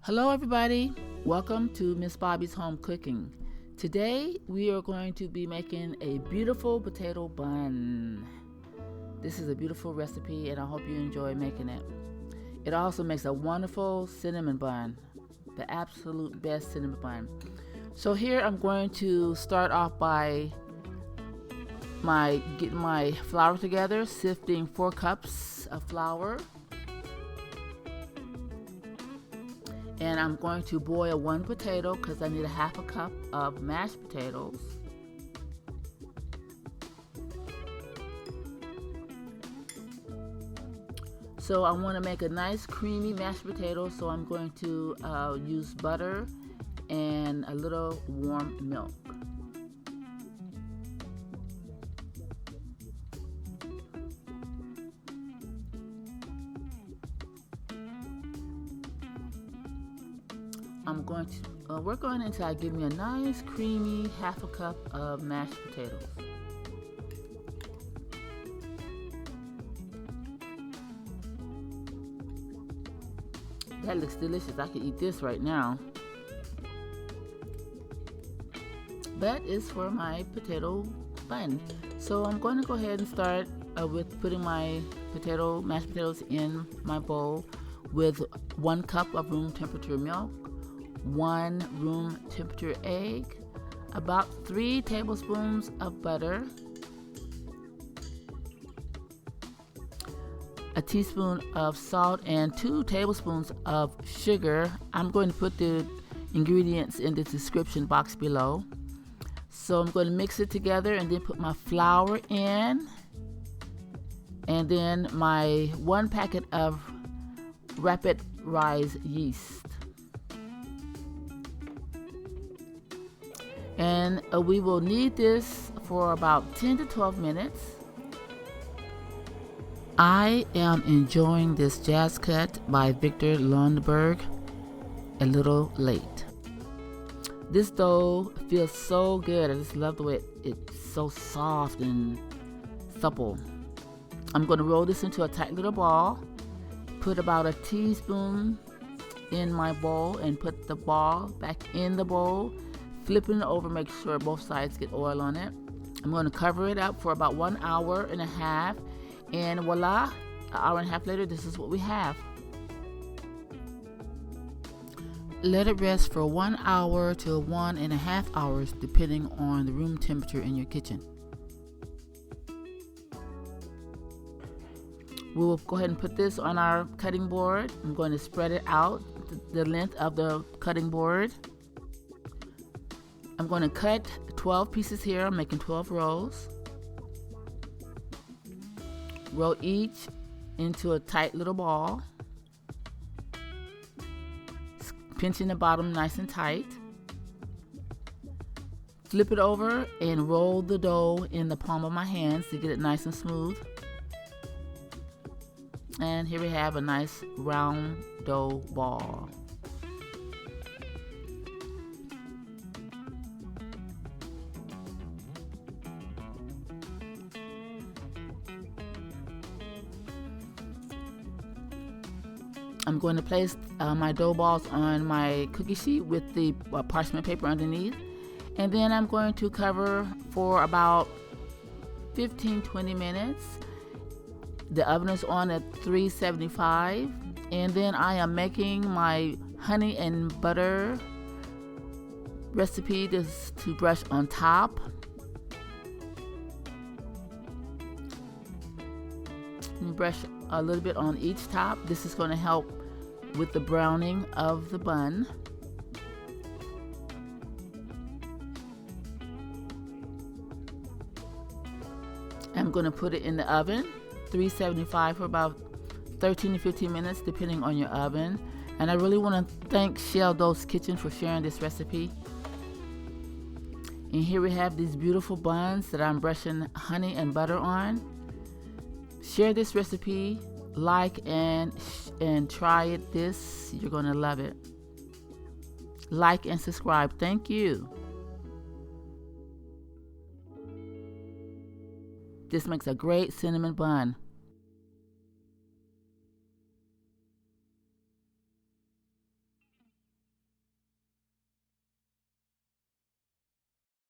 Hello everybody, welcome to Miss Bobby's Home Cooking. Today we are going to be making a beautiful potato bun. This is a beautiful recipe and I hope you enjoy making it. It also makes a wonderful cinnamon bun, the absolute best cinnamon bun. So here I'm going to start off by getting my flour together, sifting 4 cups of flour. And I'm going to boil 1 potato because I need a half a cup of mashed potatoes. So I want to make a nice creamy mashed potato, so I'm going to use butter and a little warm milk. I'm going to work on it until I give me a nice creamy half a cup of mashed potatoes. That looks delicious. I could eat this right now. That is for my potato bun. So I'm going to go ahead and start with putting my mashed potatoes in my bowl with 1 cup of room temperature milk, 1 room temperature egg, about 3 tablespoons of butter, a teaspoon of salt, and 2 tablespoons of sugar. I'm going to put the ingredients in the description box below. So I'm going to mix it together and then put my flour in, and then my 1 packet of rapid rise yeast. And we will knead this for about 10 to 12 minutes. I am enjoying this jazz cut by Victor Lundberg, A Little Late. This dough feels so good. I just love the way it's so soft and supple. I'm going to roll this into a tight little ball, put about a teaspoon in my bowl and put the ball back in the bowl, flipping it over, make sure both sides get oil on it. I'm going to cover it up for about 1 hour and a half, and voila, an hour and a half later, this is what we have. Let it rest for 1 hour to 1.5 hours, depending on the room temperature in your kitchen. We will go ahead and put this on our cutting board. I'm going to spread it out the length of the cutting board. I'm going to cut 12 pieces here. I'm making 12 rolls. Roll each into a tight little ball, pinching the bottom nice and tight. Flip it over and roll the dough in the palm of my hands to get it nice and smooth. And here we have a nice round dough ball. I'm going to place my dough balls on my cookie sheet with the parchment paper underneath, and then I'm going to cover for about 15-20 minutes. The oven is on at 375, and then I am making my honey and butter recipe to brush on top. And brush a little bit on each top. This is going to help with the browning of the bun. I'm going to put it in the oven, 375, for about 13 to 15 minutes, depending on your oven. And I really want to thank Shell Do's Kitchen for sharing this recipe. And here we have these beautiful buns that I'm brushing honey and butter on. Share this recipe, like and try it. You're going to love it. Like and subscribe. Thank you. This makes a great cinnamon bun.